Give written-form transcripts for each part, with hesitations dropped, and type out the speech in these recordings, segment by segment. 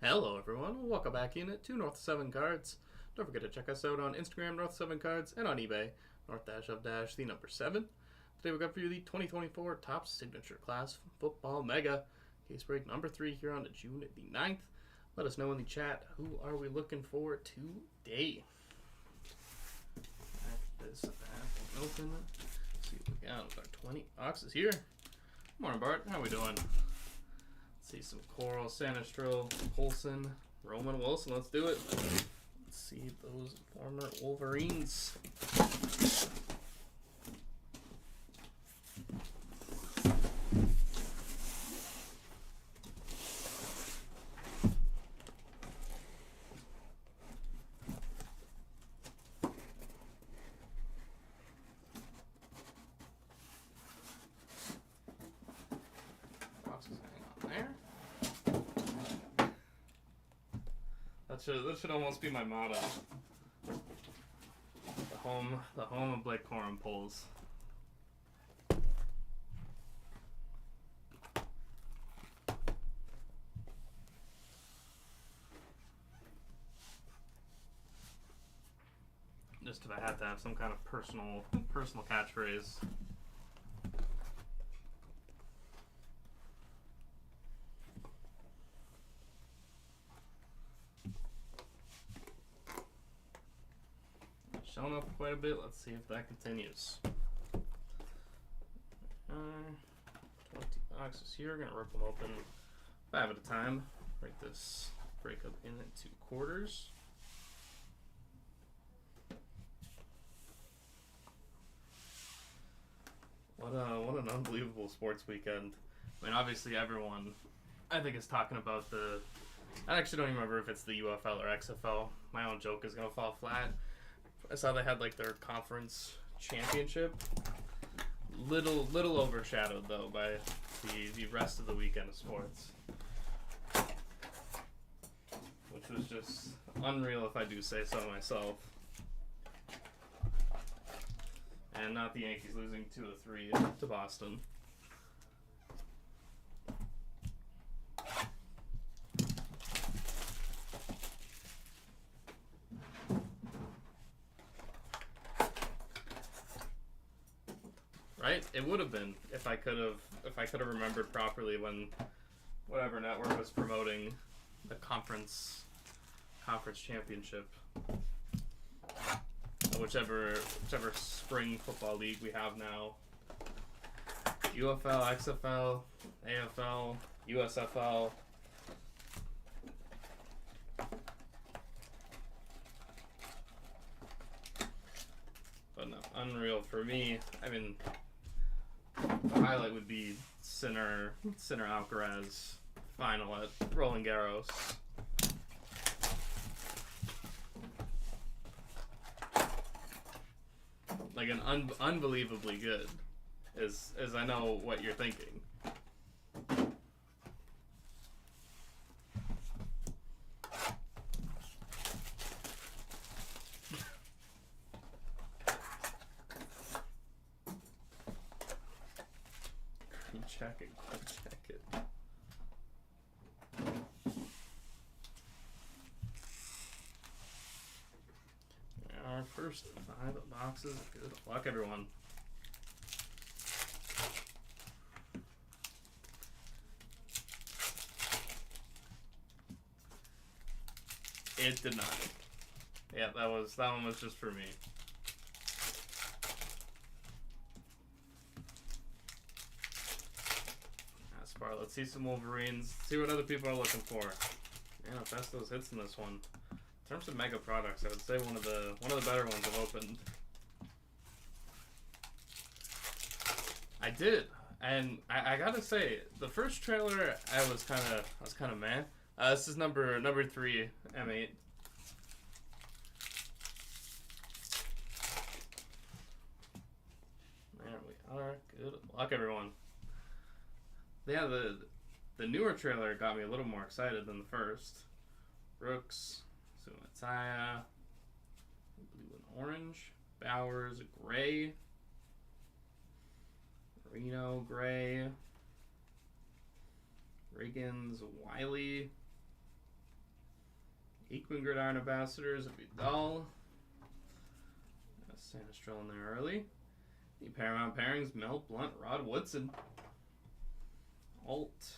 Hello everyone, welcome back in to North 7 Cards. Don't forget to check us out on Instagram, North 7 Cards, and on eBay, North-of-the number 7. Today we got for you the 2024 Top Signature Class Football Mega. Case break number 3 here on June the 9th. Let us know in the chat, who are we looking for today? Back this back open. Let's see what we got with our 20 boxes here. Morning Bart, how we doing? See some Coral, Sanistril, Colson, Roman Wilson. Let's do it. Let's see those former Wolverines. That should almost be my motto. The home of Blake Corum pulls. Just if I had to have some kind of personal catchphrase. Showing up quite a bit. Let's see if that continues. 20 boxes here. Gonna rip them open 5 at a time. Break this breakup into quarters. What an unbelievable sports weekend. I mean, obviously everyone, I think, is talking about the. I actually don't even remember if it's the UFL or XFL. My own joke is gonna fall flat. I saw they had like their conference championship. Little overshadowed though by the rest of the weekend of sports, which was just unreal if I do say so myself. And not the Yankees losing 2-3 to Boston. Right? It would have been if I could have remembered properly when whatever network was promoting the conference championship. Whichever spring football league we have now. UFL, XFL, AFL, USFL. But no, unreal for me. I mean, the highlight would be Sinner Alcaraz final at Roland Garros. Like an unbelievably good, as I know what you're thinking. Check it. Our first 5 boxes. Good luck, everyone. It did not. Yeah, that one was just for me. Let's see some Wolverines. See what other people are looking for. Yeah, best those hits in this one. In terms of mega products, I would say one of the better ones I've opened. I did, and I gotta say, the first trailer I was kind of meh. This is number 3 M8. There we are. Good luck, everyone. Yeah, the newer trailer got me a little more excited than the first. Brooks, Sumataya, blue and orange, Bowers, gray, Marino, gray, Riggins, Wiley, Equine Gridiron Ambassadors of Vidal. Sanistrel in there early. The Paramount Pairings, Mel Blunt, Rod Woodson. Alt.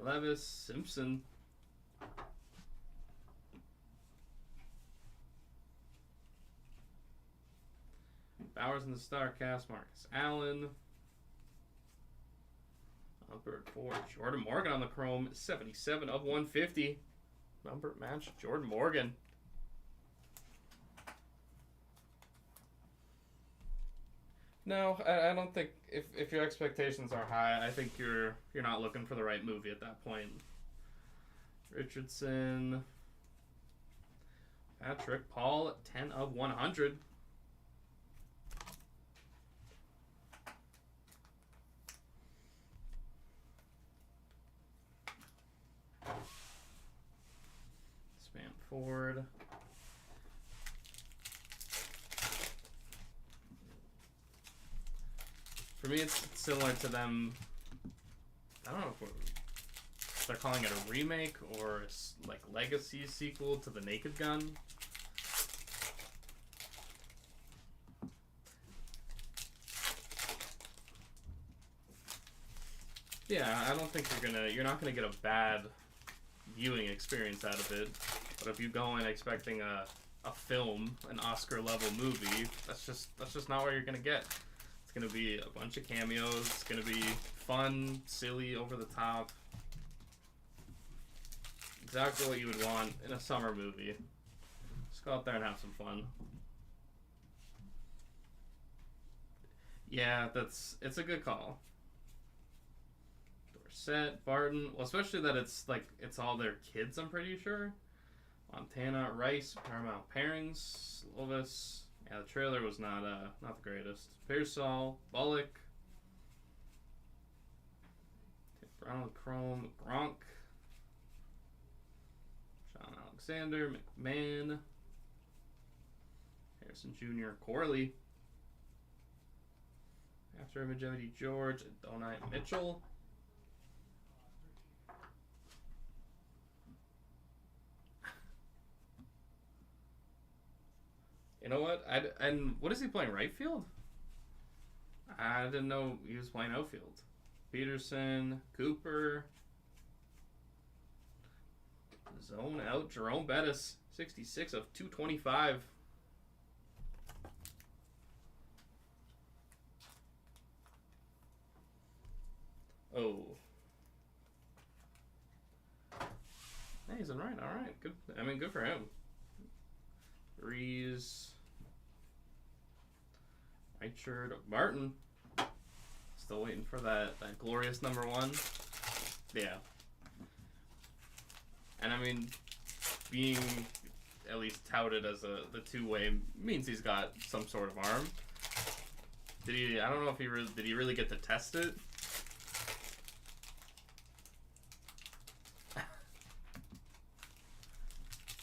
Levis, Simpson. Bowers in the Starcast, Marcus Allen. Number 4, Jordan Morgan on the Chrome, 77 of 150. Number match, Jordan Morgan. No, I don't think if your expectations are high, I think you're not looking for the right movie at that point. Richardson, Patrick Paul, 10 of 100. Ford. For me, it's similar to them. I don't know if they're calling it a remake or like legacy sequel to the Naked Gun. Yeah, I don't think you're not gonna get a bad viewing experience out of it. But if you go in expecting a film, an Oscar level movie, that's just not what you're gonna get. It's gonna be a bunch of cameos. It's gonna be fun, silly, over the top. Exactly what you would want in a summer movie. Just go out there and have some fun. Yeah, it's a good call. Dorsett, Barton, well, especially that it's all their kids, I'm pretty sure. Montana, Rice, Paramount Pairings, Slovis. Yeah, the trailer was not the greatest. Pearsall, Bullock, Brown Chrome, Gronk, Sean Alexander, McMahon, Harrison Jr., Corley. After Image, Eddie George, Donai Mitchell. You know what? And what is he playing, right field? I didn't know he was playing outfield. Peterson, Cooper. Zone out, Jerome Bettis, 66 of 225. Oh. Hey, he's in right. All right. Good. I mean, good for him. Reese. Richard Martin. Still waiting for that glorious number 1. Yeah. And I mean, being at least touted as the two-way means he's got some sort of arm. I don't know if did he really get to test it?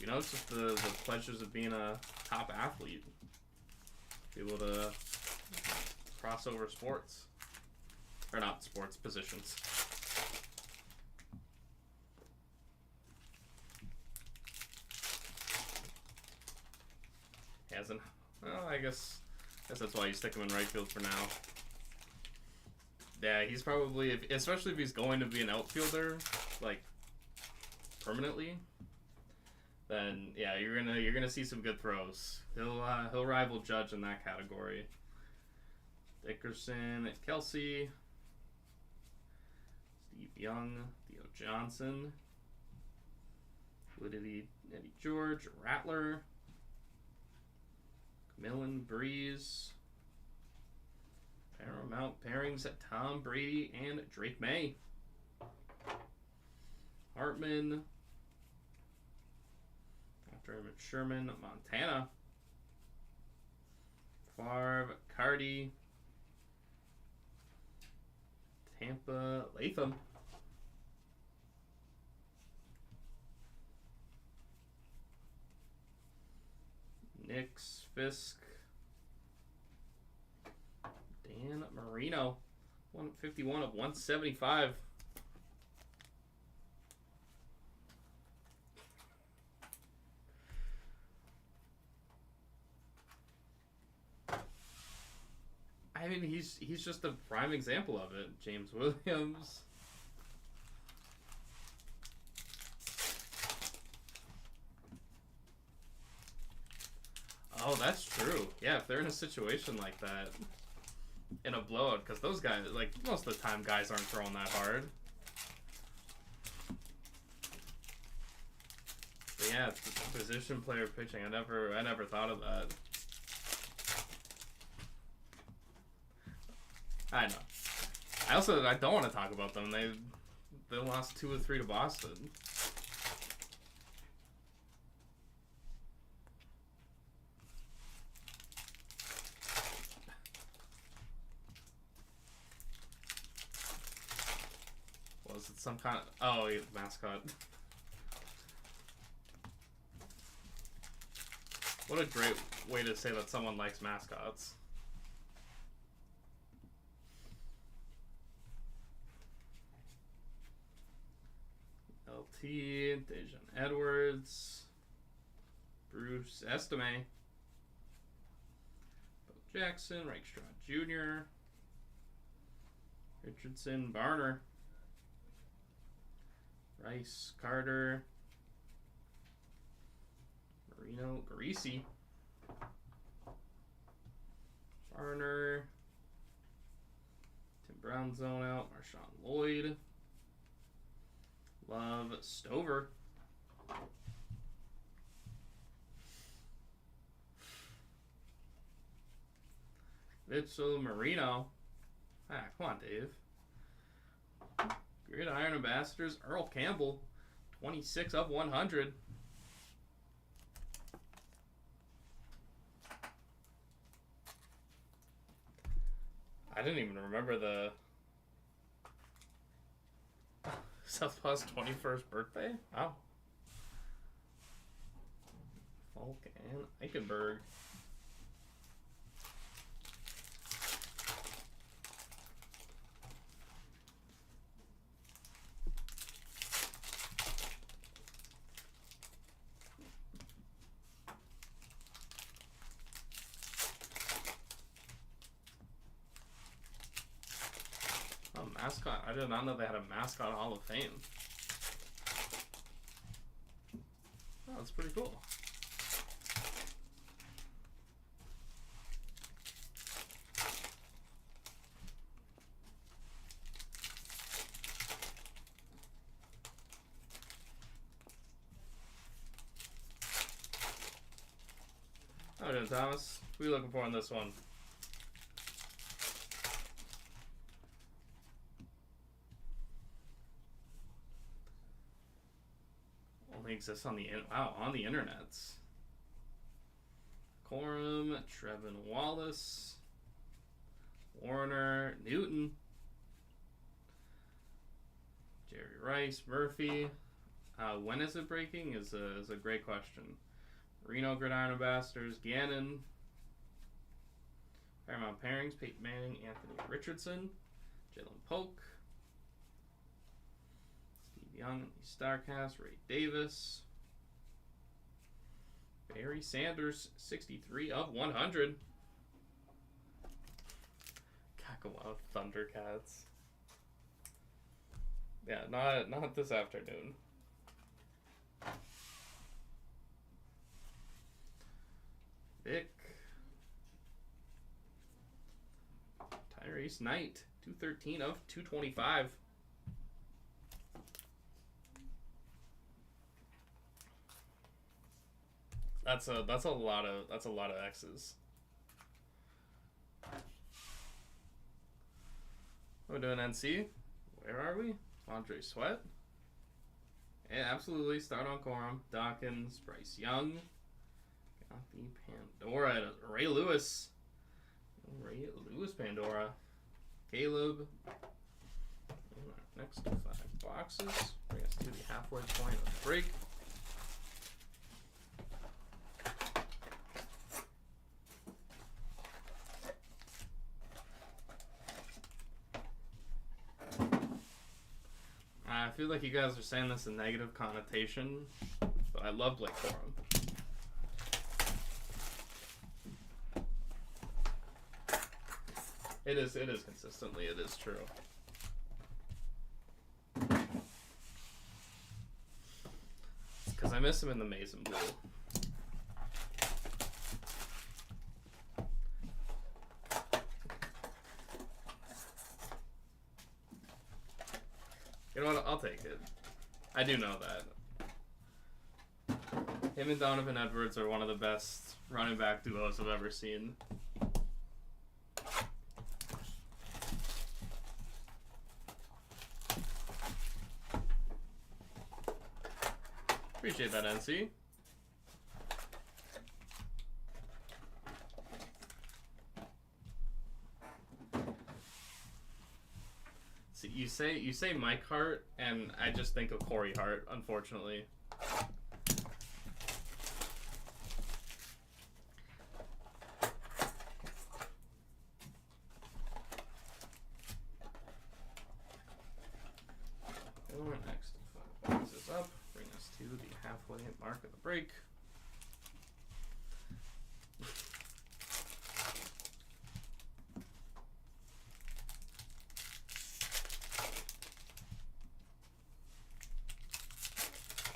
You know, it's just the pleasures of being a top athlete. Be able to cross over sports. Or not sports, positions. Hasn't. Well, I guess that's why you stick him in right field for now. Yeah, he's probably, especially if he's going to be an outfielder, like, permanently, then yeah, you're gonna see some good throws. He'll rival Judge in that category. Dickerson, Kelsey, Steve Young, Theo Johnson, Eddie George, Rattler, Millen, Breeze, Paramount Pairings at Tom Brady and Drake May, Hartman, after him at Sherman, Montana, Favre, Cardi, Tampa, Latham, Nix, Fisk, Dan Marino, 151 of 175. I mean, he's just a prime example of it. James Williams. Oh, that's true. Yeah, if they're in a situation like that, in a blowout, because those guys, like, most of the time, guys aren't throwing that hard. But yeah, position player pitching. I never thought of that. I know. I don't want to talk about them. They lost 2 or 3 to Boston. Was it some kind of... Oh, yeah, mascot. What a great way to say that someone likes mascots. LT, Dejan Edwards, Bruce Estime, Bo Jackson, Rakestraw Jr., Richardson, Barner, Rice, Carter, Marino, Greasy, Barner, Tim Brown zone out, Marshawn Lloyd, Love, Stover, Mitchell, Marino. Ah, come on, Dave. Gridiron Ambassadors, Earl Campbell, 26 of 100. I didn't even remember the Southpaw's 21st birthday. Wow. Falk and Eichenberg. Mascot. I did not know they had a mascot Hall of Fame. Oh, that's pretty cool. How are you doing, Thomas? What are you looking for on this one? Exists on the internets. Corum, Trevin Wallace, Warner, Newton, Jerry Rice, Murphy. When is it breaking is a great question. Reno Gridiron Ambassadors, Gannon, Paramount Pairings, Peyton Manning, Anthony Richardson, Jalen Polk, Young, Starcast, Ray Davis, Barry Sanders, 63 of 100. Kakawau Thundercats. Yeah, not this afternoon. Vic, Tyrese Knight, 213 of 225. That's a lot of X's. We're doing NC. Where are we? Andre Sweat. Yeah, absolutely. Start on Corum. Dawkins, Bryce Young. Got the Pandora. Ray Lewis. Ray Lewis Pandora. Caleb. Next 5 boxes. Bring us to the halfway point of the break. I feel like you guys are saying this in negative connotation, but I love Blake Corum. It is consistently. It is true. Because I miss him in the Mason Blue. You know what? I'll take it. I do know that. Him and Donovan Edwards are one of the best running back duos I've ever seen. Appreciate that, NC. See, you say Mike Hart, and I just think of Corey Hart, unfortunately. Next, 5 boxes up, bring us to the halfway mark of the break.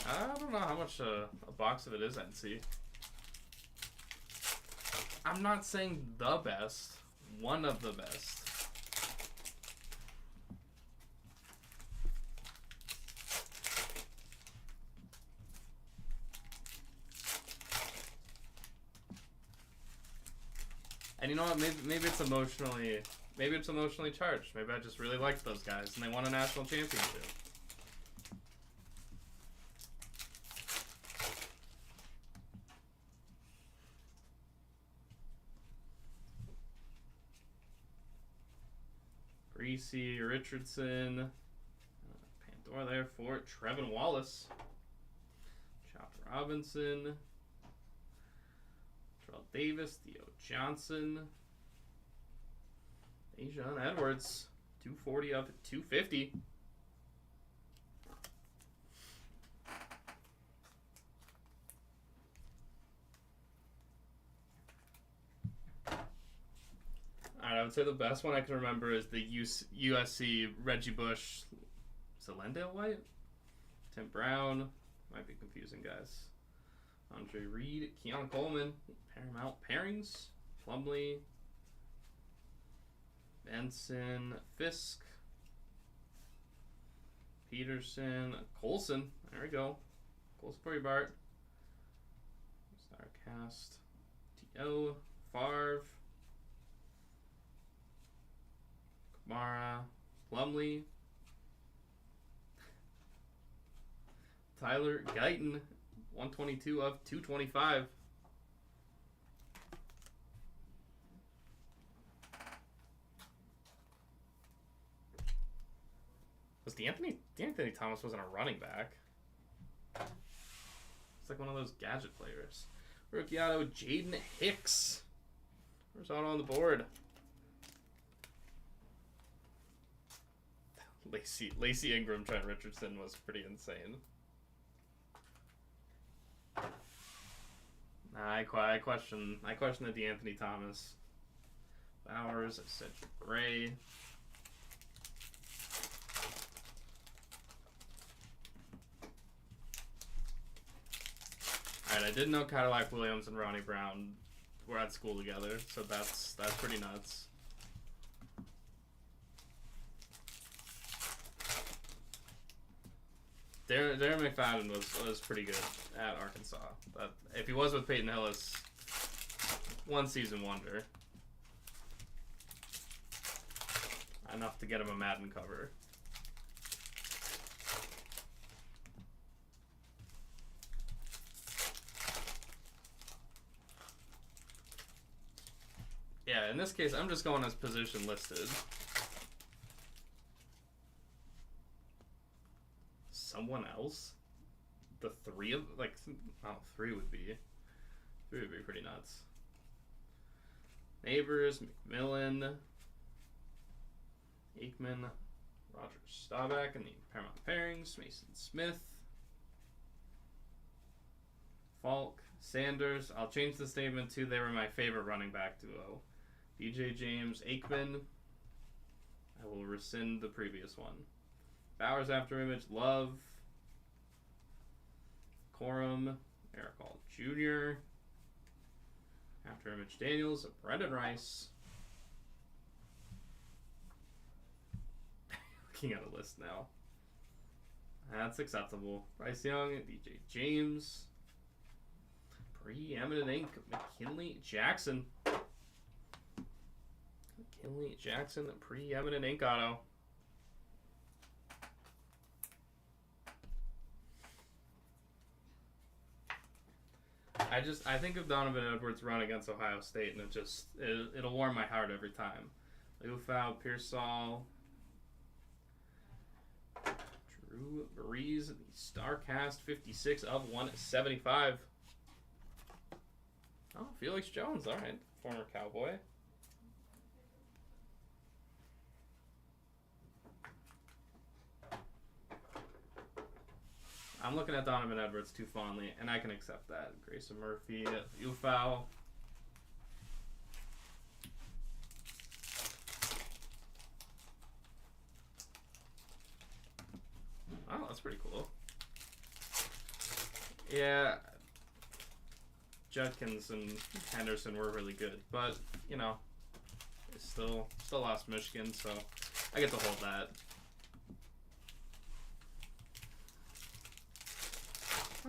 I don't know how much a box of it is, NC. I'm not saying the best, one of the best. And you know what? Maybe it's emotionally charged. Maybe I just really liked those guys, and they won a national championship. Greasy, Richardson, Pandora there for Trevin Wallace, Chopped Robinson, Terrell Davis, Theo Johnson, Ajon Edwards, 240 of 250. I would say the best one I can remember is the USC Reggie Bush. Is it Lendale White? Tim Brown. Might be confusing, guys. Andre Reed. Keon Coleman. Paramount Pairings. Plumlee. Benson. Fisk. Peterson. Colson. There we go. Colson for you, Bart. Starcast. T.O. Favre. Mara, Plumlee, Tyler Guyton, 122 of 225. Was D'Anthony Thomas wasn't a running back. It's like one of those gadget players. Rookie auto, Jaden Hicks. Where's auto on the board? Lacey Ingram, Trent Richardson was pretty insane. I question the D'Anthony Thomas. Bowers, Cedric Gray. Alright, I didn't know Cadillac Williams and Ronnie Brown were at school together, so that's pretty nuts. Darren McFadden was pretty good at Arkansas. But if he was with Peyton Hillis, one season wonder. Enough to get him a Madden cover. Yeah, in this case, I'm just going as position listed. Someone else? The three of, like, oh, three would be pretty nuts. Neighbors, McMillan, Aikman, Roger Staubach, and the Paramount Pairings, Mason Smith, Falk, Sanders. I'll change the statement to they were my favorite running back duo. DJ James, Aikman, rescind the previous one. Bowers after image, Love, Corum, Eric Hall Jr., after image Daniels, Brendan Rice. Looking at a list now. That's acceptable. Bryce Young, DJ James. Preeminent ink, McKinley Jackson. McKinley Jackson, the preeminent ink auto. I think of Donovan Edwards' run against Ohio State, and it'll warm my heart every time. Ufau, Pearsall, Drew Brees, the StarCast 56 of 175. Oh, Felix Jones, all right, former Cowboy. I'm looking at Donovan Edwards too fondly, and I can accept that. Grayson Murphy, Ufau. Oh, that's pretty cool. Yeah, Judkins and Henderson were really good, but you know, they still lost Michigan, so I get to hold that.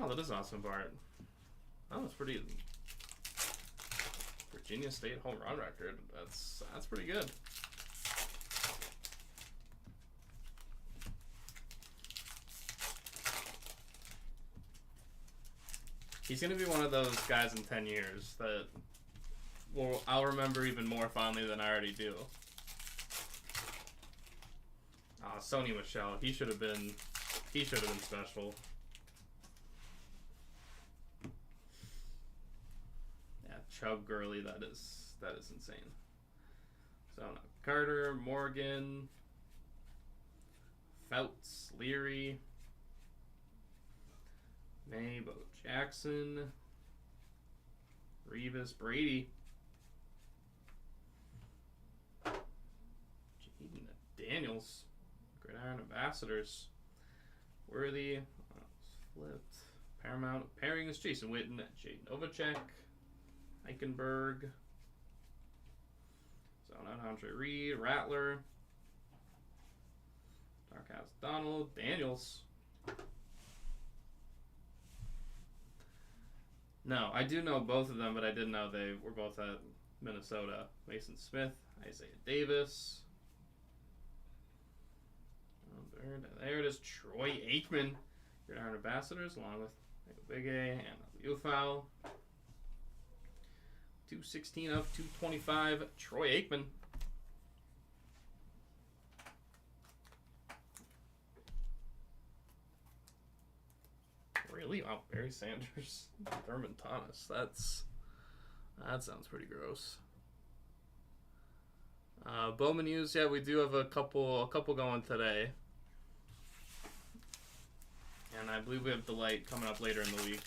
Oh, that is awesome, Bart. Oh, that's pretty. Virginia State home run record. That's pretty good. He's gonna be one of those guys in 10 years that I'll remember even more fondly than I already do. Sony Michel. He should have been special. Chubb Gurley, that is insane. So Carter, Morgan, Fouts, Leary, May, Bo Jackson, Revis, Brady, Jaden Daniels, Gridiron Ambassadors, Worthy, flipped, Paramount, pairing is Jason Witten, Jay Novacek, Eichenberg, Andre Reed, Rattler, Dark House Donald, Daniels. No, I do know both of them, but I didn't know they were both at Minnesota. Mason Smith, Isaiah Davis. There it is, Troy Aikman. Your Iron Ambassadors, along with Big A and Ufau. 216 of 225, Troy Aikman. Really? Wow, Barry Sanders, Thurman Thomas. That sounds pretty gross. Bowman Hughes, yeah, we do have a couple going today. And I believe we have Delight coming up later in the week.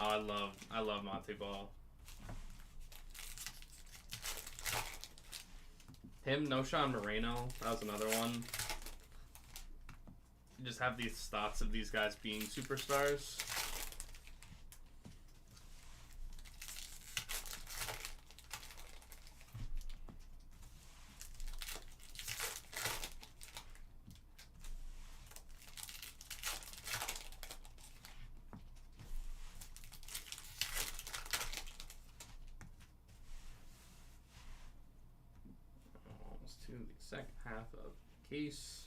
Oh, I love Monte Ball. Him, Noshawn Moreno, that was another one. You just have these thoughts of these guys being superstars. Second half of case.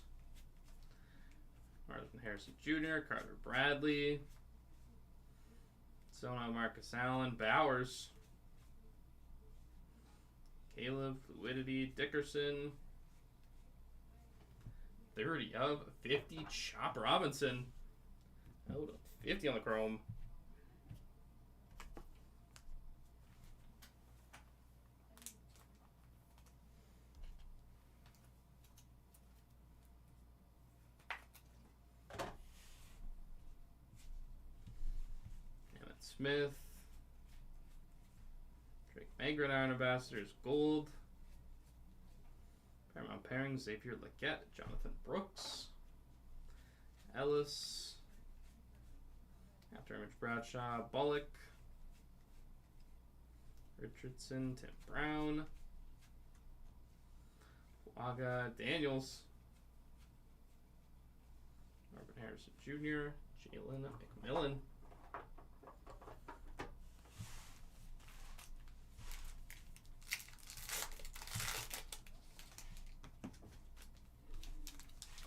Marvin Harrison Jr., Carter Bradley, Sona Marcus Allen, Bowers, Caleb, Fluidity, Dickerson, 30 of 50, Chop Robinson. Hold up, 50 on the chrome. Smith. Drake Magrin, Iron Ambassadors, Gold. Paramount Pairing, Xavier Legette, Jonathan Brooks. Ellis. After Image Bradshaw, Bullock. Richardson, Tim Brown. Waga, Daniels. Marvin Harrison Jr., Jalen McMillan.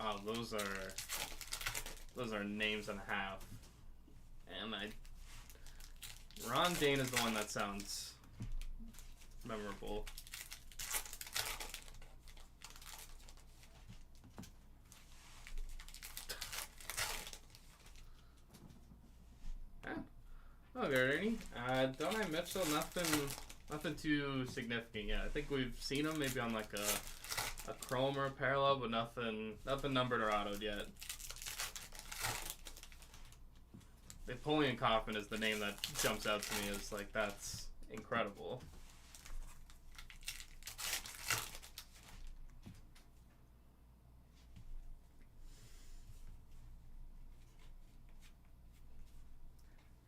Oh, those are names and a half. And Ron Dane is the one that sounds memorable. Oh, Ernie. Donai Mitchell, nothing too significant yet. I think we've seen him maybe on like a chrome or a parallel, but nothing numbered or autoed yet. Napoleon Kaufman is the name that jumps out to me as like, that's incredible.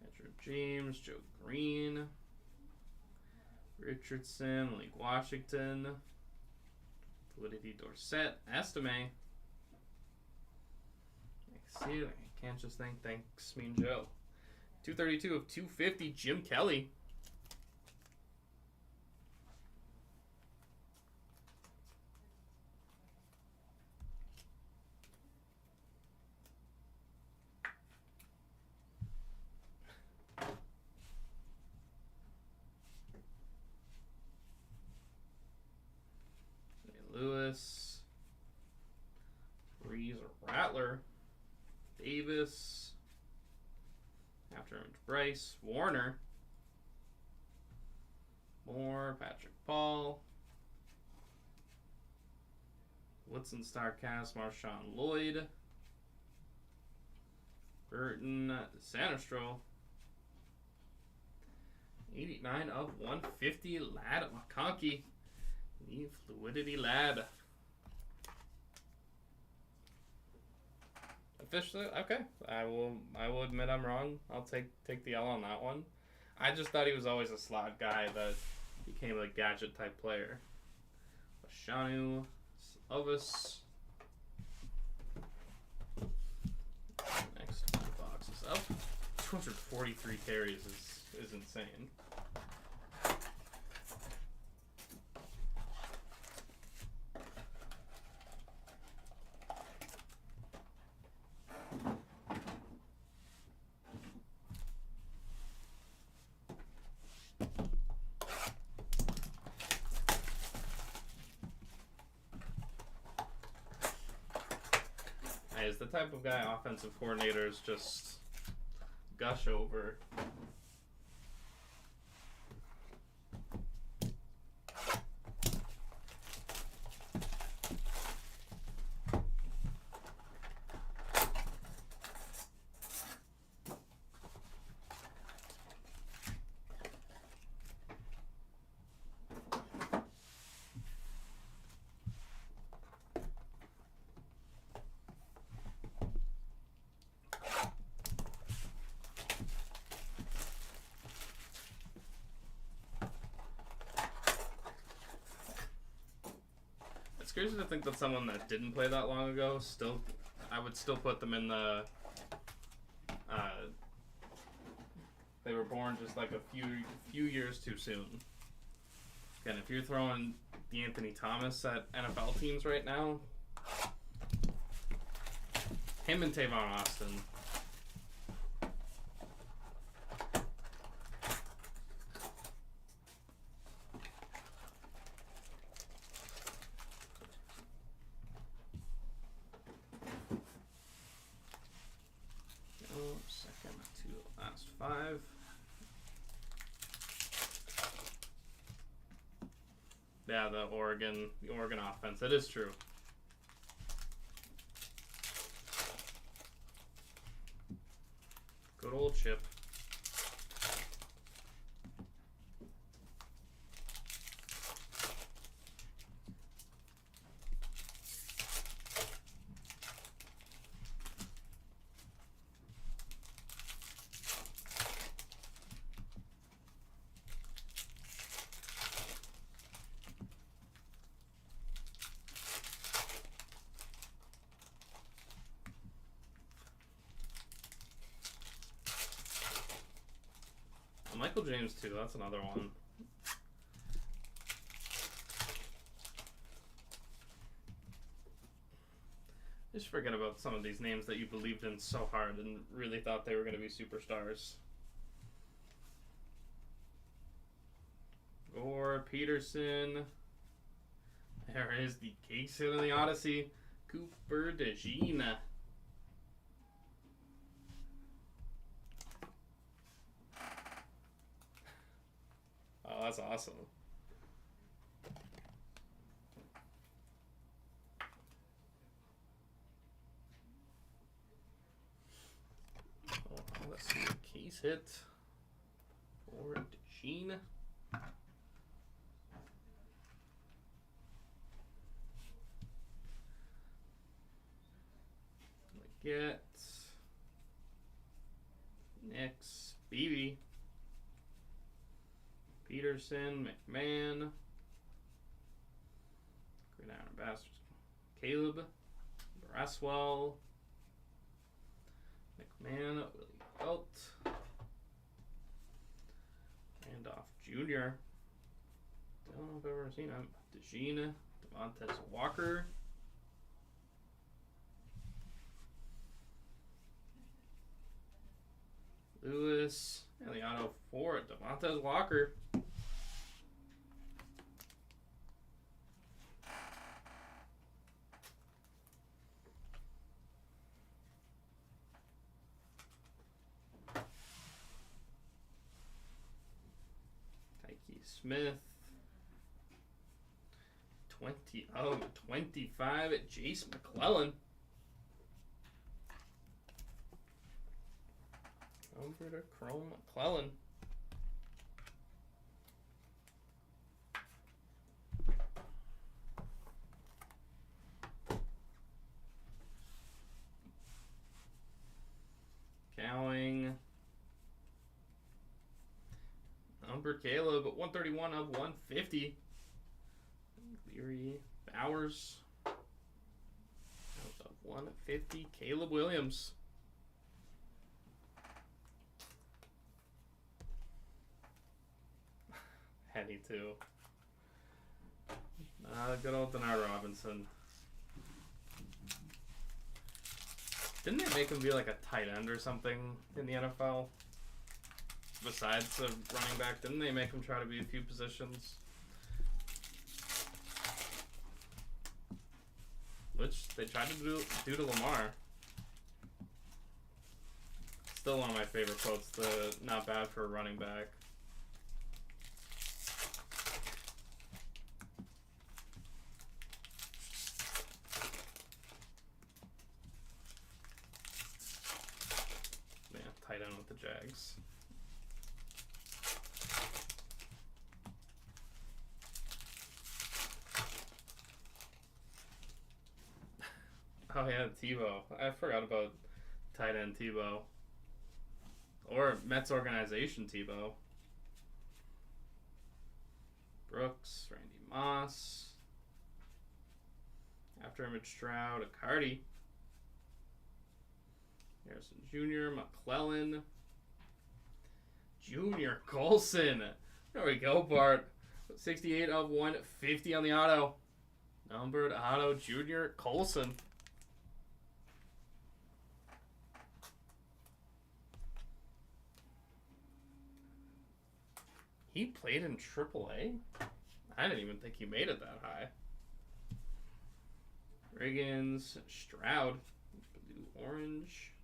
Edgerrin James, Joe Green, Richardson, Malik Washington, Validity Dorsett, Estime. See, I can't just think. Thanks, Mean Joe. 232 of 250, Jim Kelly. Lewis. Reeves Rattler. Davis. After Image Bryce. Warner. Moore. Patrick Paul. Woodson Starcast. Marshawn Lloyd. Burton. Sanistro. 89 of 150. Lad McConkey. The Fluidity Lad. Officially, okay. I will admit I'm wrong. I'll take the L on that one. I just thought he was always a slot guy that became a gadget type player. Shanu, Slovis. Next box is up. 243 carries is insane. Is the type of guy offensive coordinators just gush over. It's crazy to think that someone that didn't play that long ago I would still put them in the. They were born just like a few years too soon. Again, if you're throwing D'Anthony Thomas at NFL teams right now, him and Tavon Austin. Second to last 5. Yeah, the Oregon offense. That is true. Good old Chip. Michael James too. That's another one. Just forget about some of these names that you believed in so hard and really thought they were going to be superstars. Gore, Peterson. There is the case hit in the Odyssey. Cooper DeJean. Oh, that's awesome. Oh, let's see the case hit for DeJean. Get Nix, Beebe, Peterson, McMahon, Green Iron Bastards, Caleb, Braswell, McMahon, Willie Belt, Randolph Jr. Don't know if I've ever seen him. DeJean, Devontae Walker. Lewis, and the auto for Devontae Walker. Tyke Smith. 20/25 at Jace McClellan. Over to Chrome McClellan. Cowing. Number Caleb at 131/150. Leary Bowers. Out of 150. Caleb Williams. Henny too. Good old Denard Robinson. Didn't they make him be like a tight end or something in the NFL? Besides a running back, didn't they make him try to be a few positions? Which they tried to do to Lamar. Still one of my favorite quotes, the not bad for a running back. Tight end with the Jags. Oh yeah, Tebow. I forgot about tight end Tebow. Or Mets organization Tebow. Brooks, Randy Moss. After Image Stroud, Accardi. Harrison Jr., McClellan, Junior Colson. There we go, Bart. 68/150 on the auto. Numbered auto, Junior Colson. He played in AAA? I didn't even think he made it that high. Riggins, Stroud, blue orange.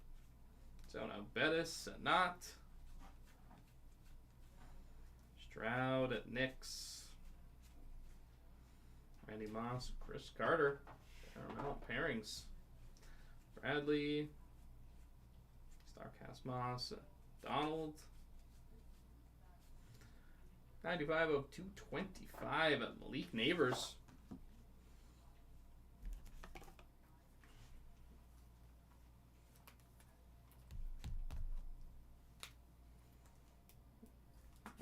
Zona Bettis, not. Stroud at Knicks. Randy Moss, Chris Carter. Paramount pairings. Bradley. Starcast Moss, Donald. 95/225 at Malik Neighbors.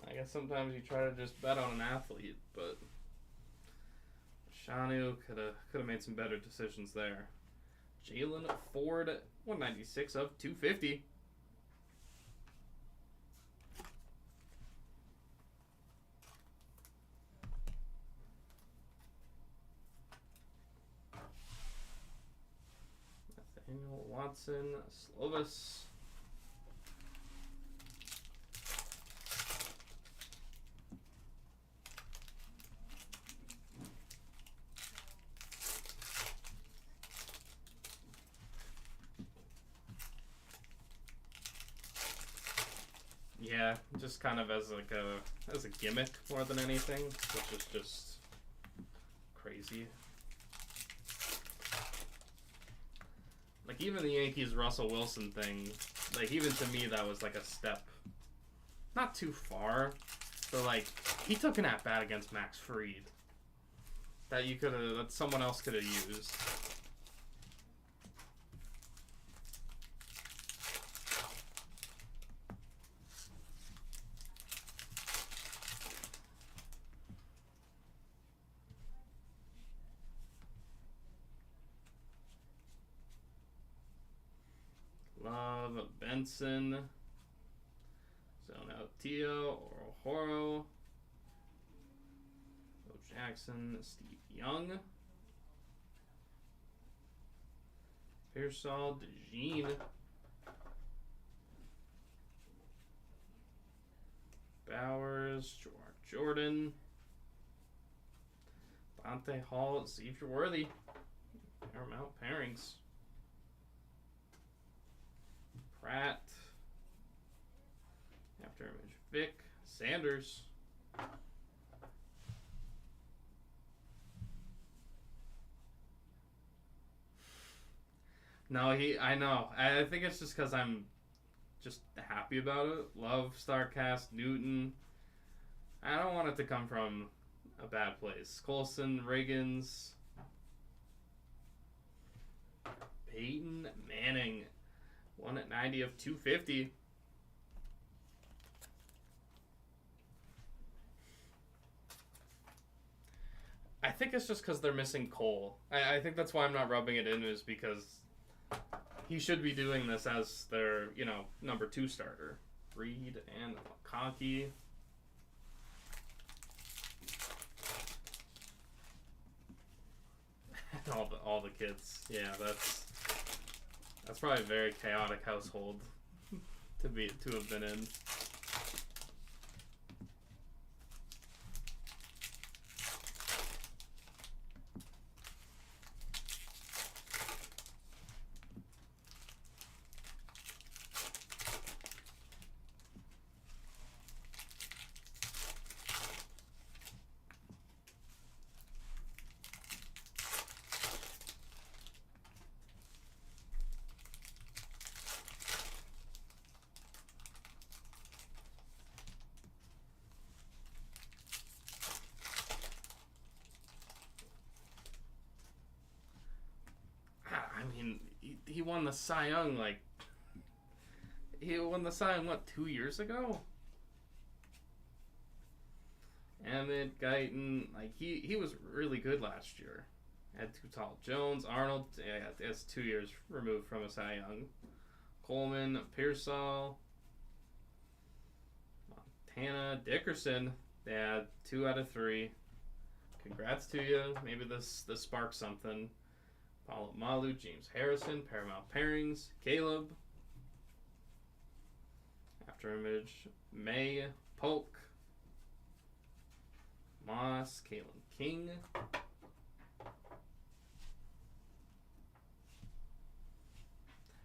I guess sometimes you try to just bet on an athlete, but Shanu could have made some better decisions there. Jalen Ford, 196/250. Johnson, Slovis. Yeah, just kind of as like a gimmick more than anything, which is just crazy. Like even the Yankees Russell Wilson thing, like even to me that was like a step not too far, but like he took an at bat against Max Fried that someone else could have used. Love, Benson, Zone out Tio, Orohoro, Bo Jackson, Steve Young, Pearsall, DeJean, Bowers, Jordan, Bonte Hall, see if you're worthy. Paramount pairings. Pratt, after image Vic, Sanders, no, I know. I think it's just because I'm just happy about it. Love, Starcast, Newton. I don't want it to come from a bad place. Colson, Riggins, Peyton Manning. 1 at 90 of 250. I think it's just because they're missing Cole. I think that's why I'm not rubbing it in, is because he should be doing this as their, number 2 starter. Reed and McConkey. all the kids. Yeah, that's probably a very chaotic household to have been in. He won the Cy Young, he won the Cy Young, 2 years ago? Emmett, Guyton, he was really good last year. Had too tall. Jones, Arnold, yeah, that's 2 years removed from a Cy Young. Coleman, Pearsall, Montana, Dickerson, yeah, 2 out of 3. Congrats to you. Maybe this sparks something. Malu, James Harrison, Paramount pairings, Caleb, after image, May, Polk, Moss, Kalen King,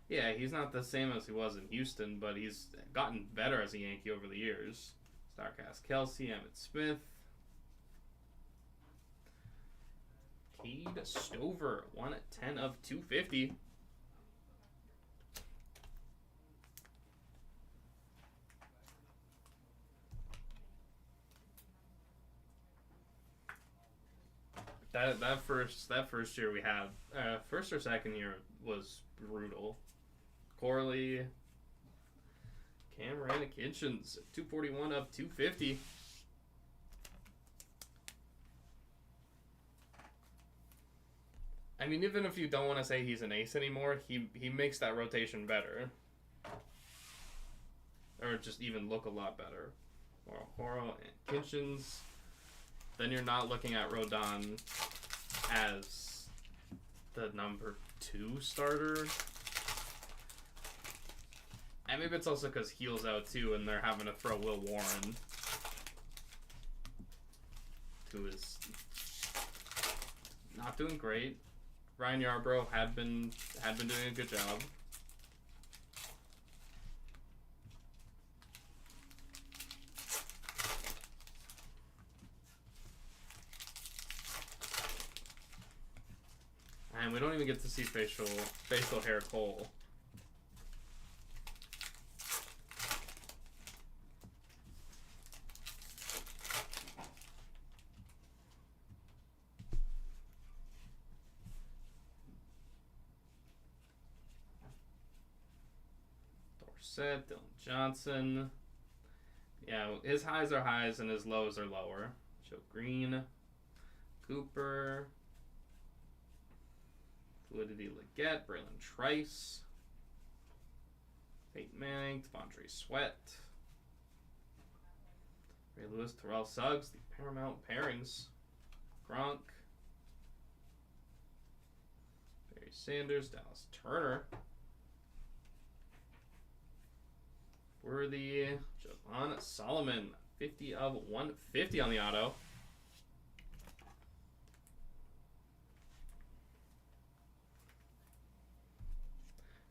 yeah, he's not the same as he was in Houston, but he's gotten better as a Yankee over the years. Starcast Kelsey, Emmett Smith, Cade Stover, 1 at 10 of 250. That first year we had, first or second year was brutal. Corley, Cameron Kitchens, 241 of 250. I mean, even if you don't want to say he's an ace anymore, he makes that rotation better. Or just even look a lot better. Or Horo and Kitchens. Then you're not looking at Rodon as the number 2 starter. And maybe it's also because Heel's out too, and they're having to throw Will Warren, who is not doing great. Ryan Yarbrough had been doing a good job. And we don't even get to see facial hair Cole. Dorsett, Dylan Johnson. Yeah, his highs are highs and his lows are lower. Joe Green, Cooper, Fluidity Leggett, Braylon Trice, Peyton Manning, Devondre Sweat, Ray Lewis, Terrell Suggs, the Paramount pairings, Gronk, Barry Sanders, Dallas Turner, Worthy, Javon Solomon, 50 of 150 on the auto.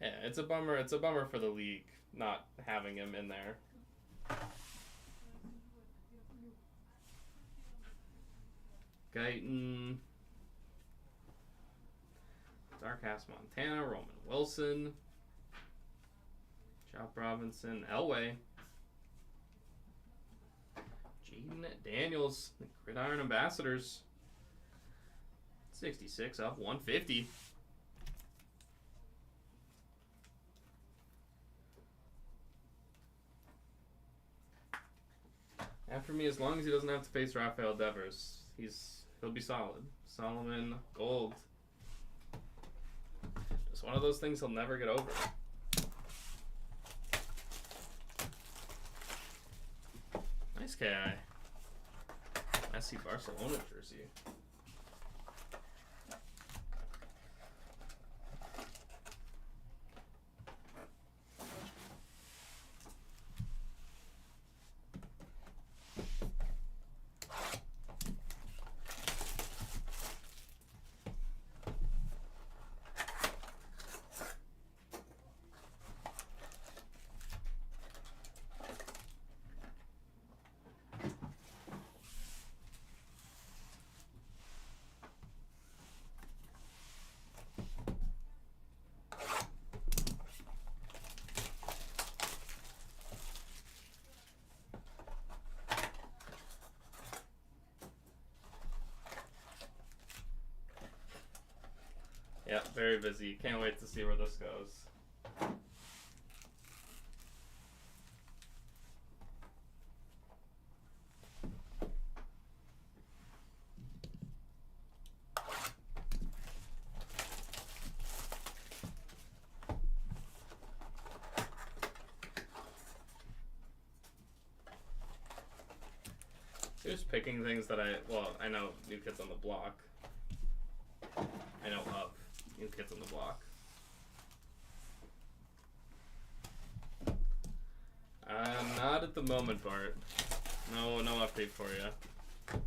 Yeah, it's a bummer. It's a bummer for the league not having him in there. Guyton, Dark Ass Montana, Roman Wilson, Chop Robinson, Elway, Jaden Daniels, the Gridiron Ambassadors, 66 of 150. And for me, as long as he doesn't have to face Rafael Devers, he'll be solid. Solomon, gold. Just one of those things he'll never get over. Nice KI. Messi Barcelona jersey. Yeah, very busy. Can't wait to see where this goes. Just picking things that I know New Kids on the Block. I know of New Kids on the Block. Not at the moment, Bart. No update for you.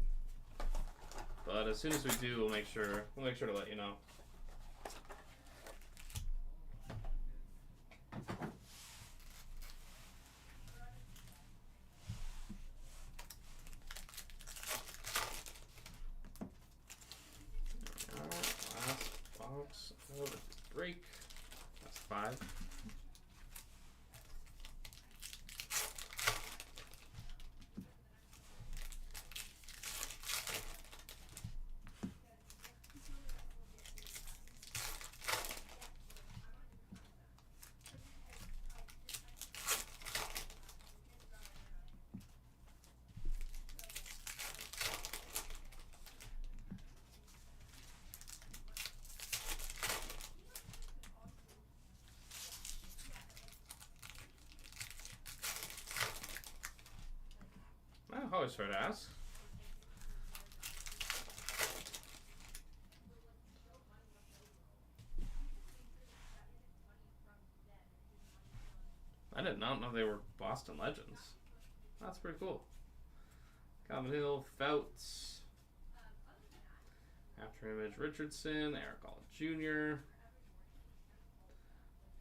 But as soon as we do, we'll make sure to let you know. Last box of the break. That's 5. I always try to ask. I did not know they were Boston Legends. That's pretty cool. Calvin Hill, Fouts. After Image Richardson, Eric All Jr.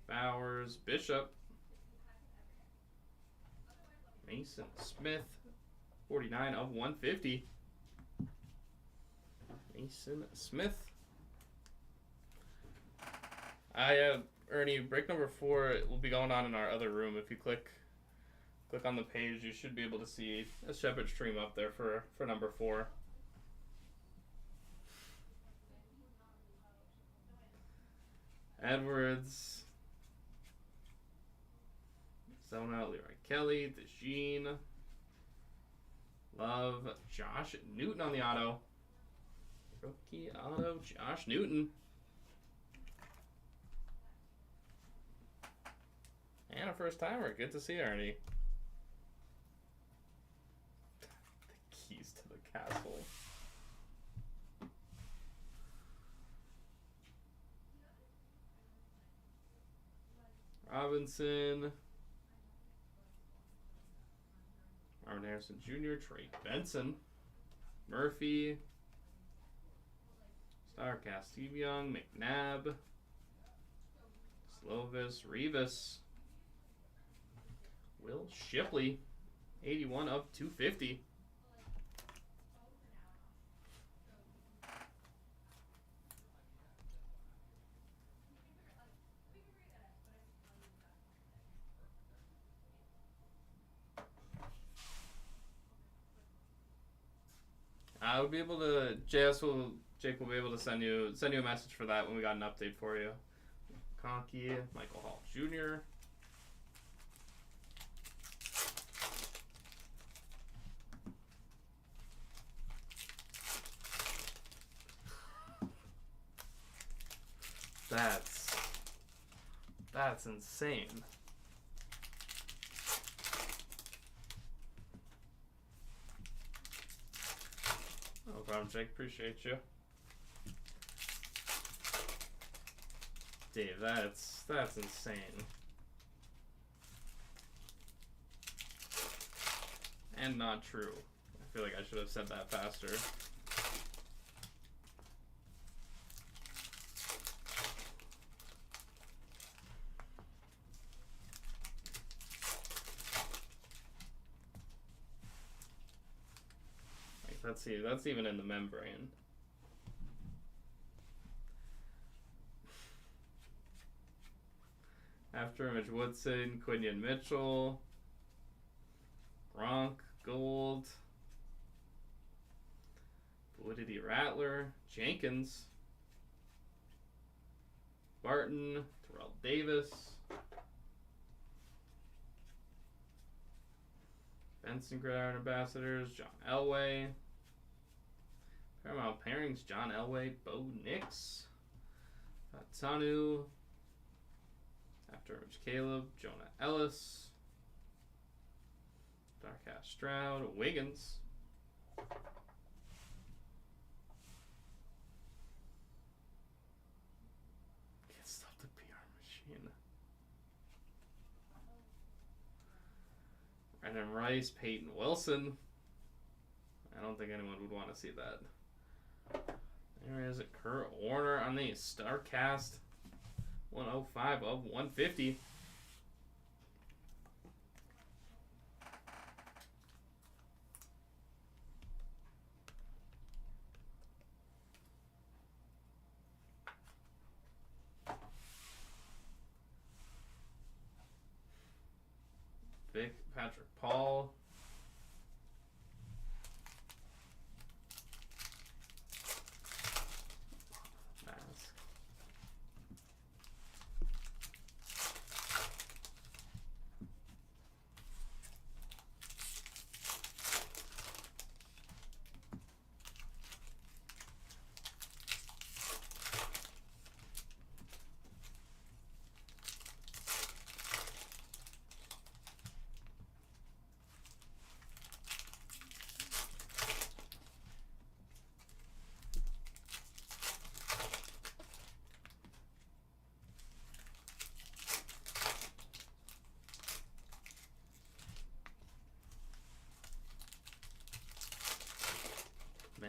Bowers, Bishop. Mason Smith, 49 of 150. Mason Smith. Ernie, break number 4 will be going on in our other room. If you click on the page, you should be able to see a Shepard stream up there for number 4. Edwards, Zona, Leroy Kelly, DeJean, Love, Josh Newton on the auto. Rookie auto, Josh Newton. And a first timer. Good to see Ernie. The keys to the castle. Robinson. Marvin Harrison Jr., Trey Benson, Murphy, Starcast, Steve Young, McNabb, Slovis, Rivas, Will Shipley, 81 of 250. I would be able to. Jake will be able to send you a message for that when we got an update for you. Conkey, Michael Hall Jr. That's insane. No problem, Jake. Appreciate you. Dave, that's insane. And not true. I feel like I should have said that faster. Let's see, that's even in the membrane. After Image Woodson, Quinion Mitchell, Gronk, Gold, Validity Rattler, Jenkins, Barton, Terrell Davis, Benson Gridiron Ambassadors, John Elway, Paramount Pairings, John Elway, Bo Nix, Tanu, After Image Caleb, Jonah Ellis, Dark Ash Stroud, Wiggins, can't stop the PR machine, Brandon Rice, Peyton Wilson. I don't think anyone would want to see that. There is a Kurt Warner on the StarCast, 105 of 150. Vic Patrick Paul.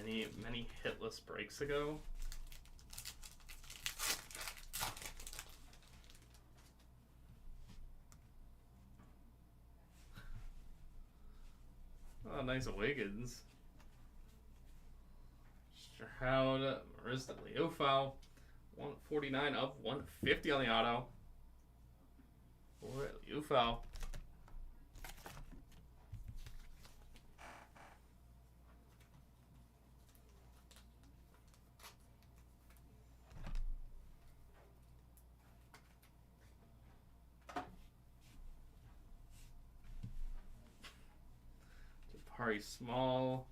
many hitless breaks ago. Oh, nice Wiggins. Stroud, Marista Leofau. 149 of 150 on the auto. For Leofau. Jabari Small.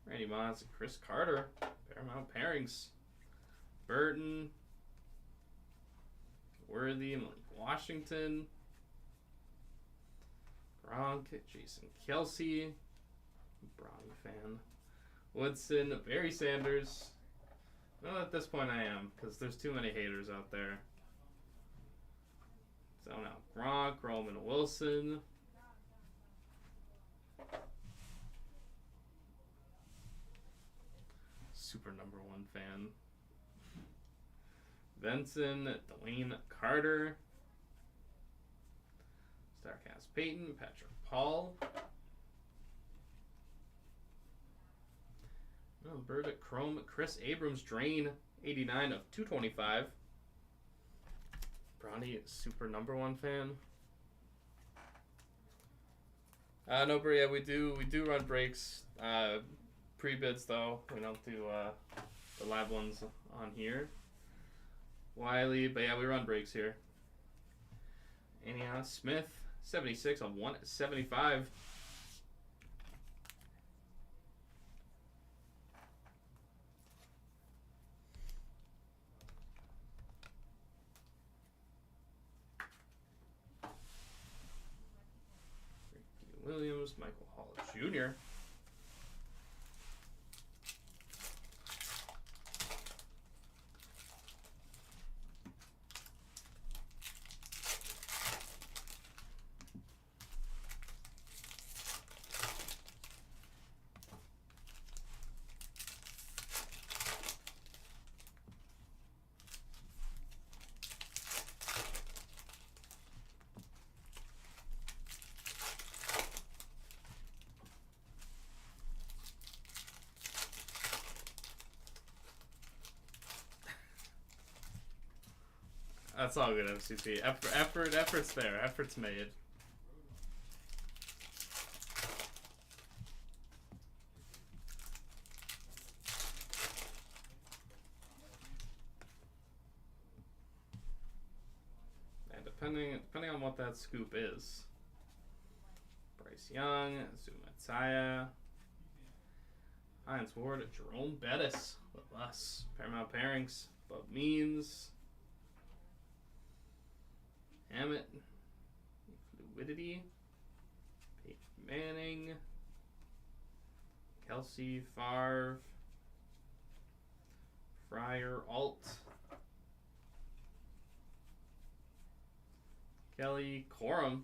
Randy Moss and Chris Carter. Paramount pairings. Burton. Worthy. Malik Washington. Gronk. Jason Kelsey. Brownie fan. Woodson. Barry Sanders. Well, at this point I am, because there's too many haters out there. So now Gronk. Roman Wilson. Super number one fan. Benson, Dwayne Carter, Starcast Peyton, Patrick Paul, Burdick Chrome, Chris Abrams, Drain, 89 of 225. Bronny, super number one fan. No, but yeah, we do run breaks. Pre-bids though, we don't do the live ones on here. Wiley, but yeah, we run breaks here. Ania Smith, 76 on 175. Ricky Williams, Michael Hall Jr. That's all good, FCC. Effort's there. Effort's made. And depending on what that scoop is. Bryce Young, Zumataya, Hines Ward, Jerome Bettis with less. Paramount pairings, Bub Means, Hammett, Fluidity, Peyton Manning, Kelsey, Favre, Fryer, Alt, Kelly, Corum,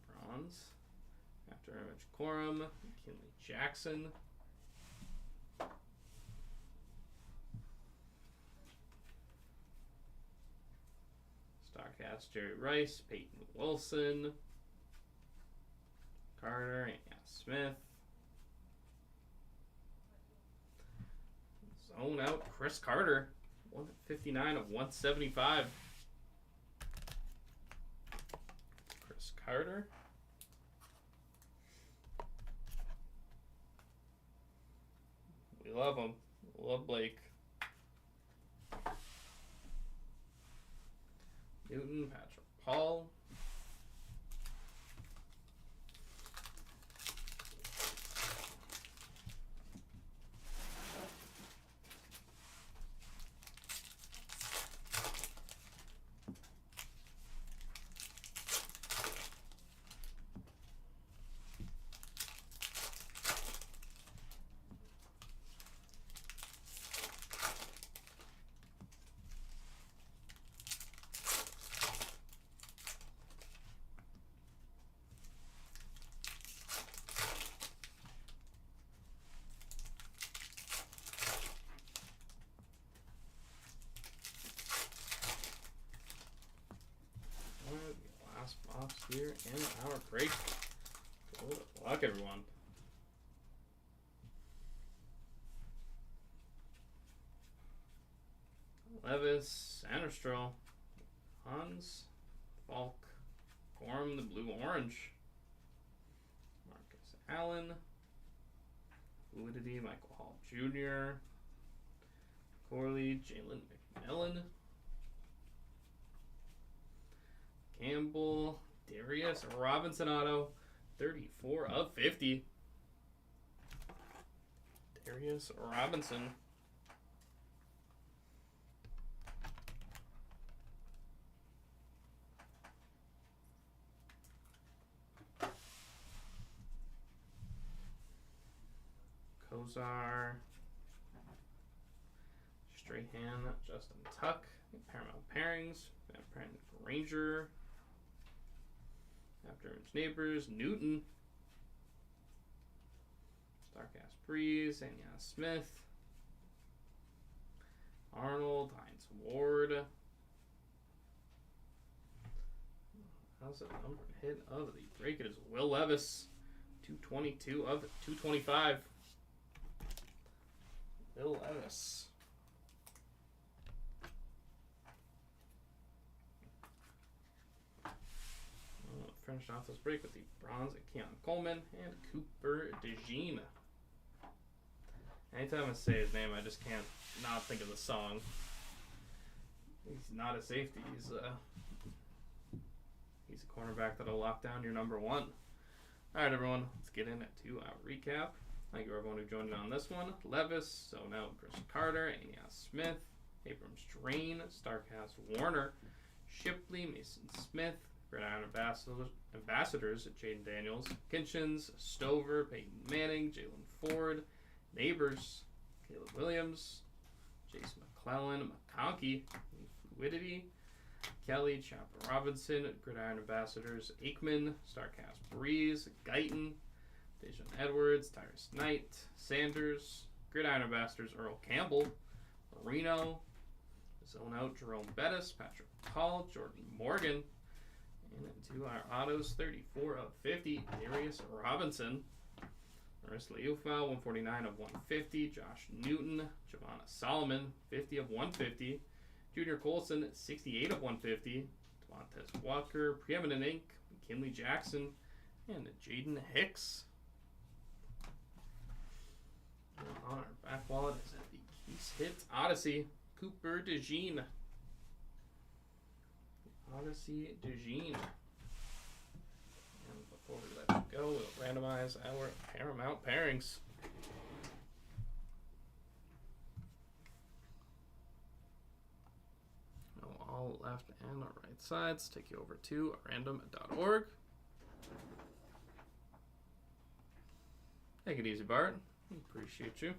bronze, after image Corum, McKinley Jackson, Starcast Jerry Rice, Peyton Wilson, Carter, and Smith. Zone out Chris Carter, 159 of 175. Chris Carter. We love him. We love Blake. Newton, Patrick Paul. here in our break. Good luck, everyone. Levis, Sanderstro, Hans, Falk, Gorm, the blue-orange, Marcus Allen, Fluidity, Michael Hall Jr., Corley, Jalen McMillan, Campbell, Darius Robinson auto, 34 of 50. Darius Robinson. Kozar, Strahan, Justin Tuck, Paramount Pairings, Ranger, After Neighbors, Newton, Starcast Breeze, Anya Smith, Arnold, Heinz Ward. How's the number hit of the break? It is Will Levis, 222 of 225. Will Levis. Finish off this break with the bronze at Keon Coleman and Cooper DeJean. Anytime I say his name, I just can't not think of the song. He's not a safety. He's a cornerback that'll lock down your number one. All right, everyone, let's get into our recap. Thank you, everyone who joined in on this one. Levis, so now Christian Carter, Anias Smith, Abrams Drain, Starcast Warner, Shipley, Mason Smith, Gridiron Ambassadors, Jaden Daniels, Kinchins, Stover, Peyton Manning, Jalen Ford, Neighbors, Caleb Williams, Jason McClellan, McConkey, Fluidity, Kelly, Chopper Robinson, Gridiron Ambassadors, Aikman, Starcast Breeze, Guyton, Dejon Edwards, Tyrus Knight, Sanders, Gridiron Ambassadors, Earl Campbell, Marino, Zone Out, Jerome Bettis, Patrick Hall, Jordan Morgan, and into our autos, 34 of 50, Darius Robinson, Marissa Leufau, 149 of 150, Josh Newton, Giovanna Solomon, 50 of 150, Junior Colson, 68 of 150, Devontae Walker, Preeminent Inc., McKinley Jackson, and Jaden Hicks. And on our back wallet is at the Keys Hits Odyssey, Cooper DeJean. Odyssey DeJean. And before we let you go, we'll randomize our Paramount pairings. All left and right sides. Take you over to random.org. Take it easy, Bart. Appreciate you.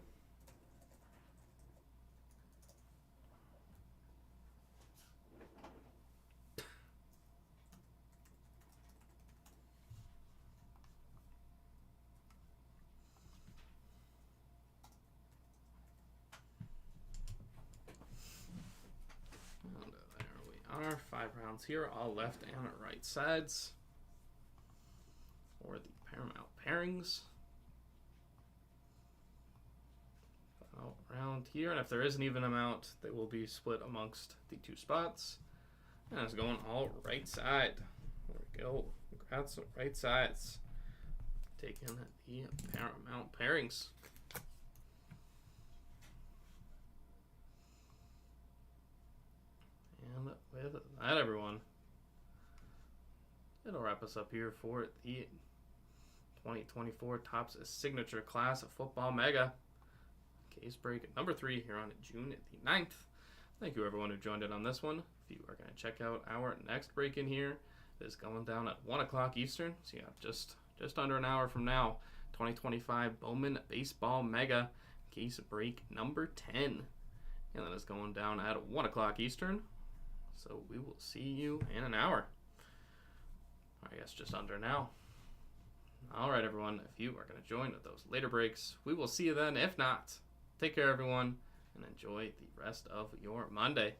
Are 5 rounds here, all left and right sides for the Paramount pairings. Final round here, and if there is an even amount, they will be split amongst the 2 spots. And it's going all right side. There we go. Congrats, right sides. Taking the Paramount pairings. And with that, everyone, it'll wrap us up here for the 2024 Topps Signature Class of Football Mega. Case break at number 3 here on June the 9th. Thank you, everyone who joined in on this one. If you are going to check out our next break in here, it is going down at 1 o'clock Eastern. So, yeah, just under an hour from now, 2025 Bowman Baseball Mega Case break number 10. And that is going down at 1 o'clock Eastern. So we will see you in an hour. I guess just under now. All right, everyone. If you are going to join at those later breaks, we will see you then. If not, take care, everyone, and enjoy the rest of your Monday.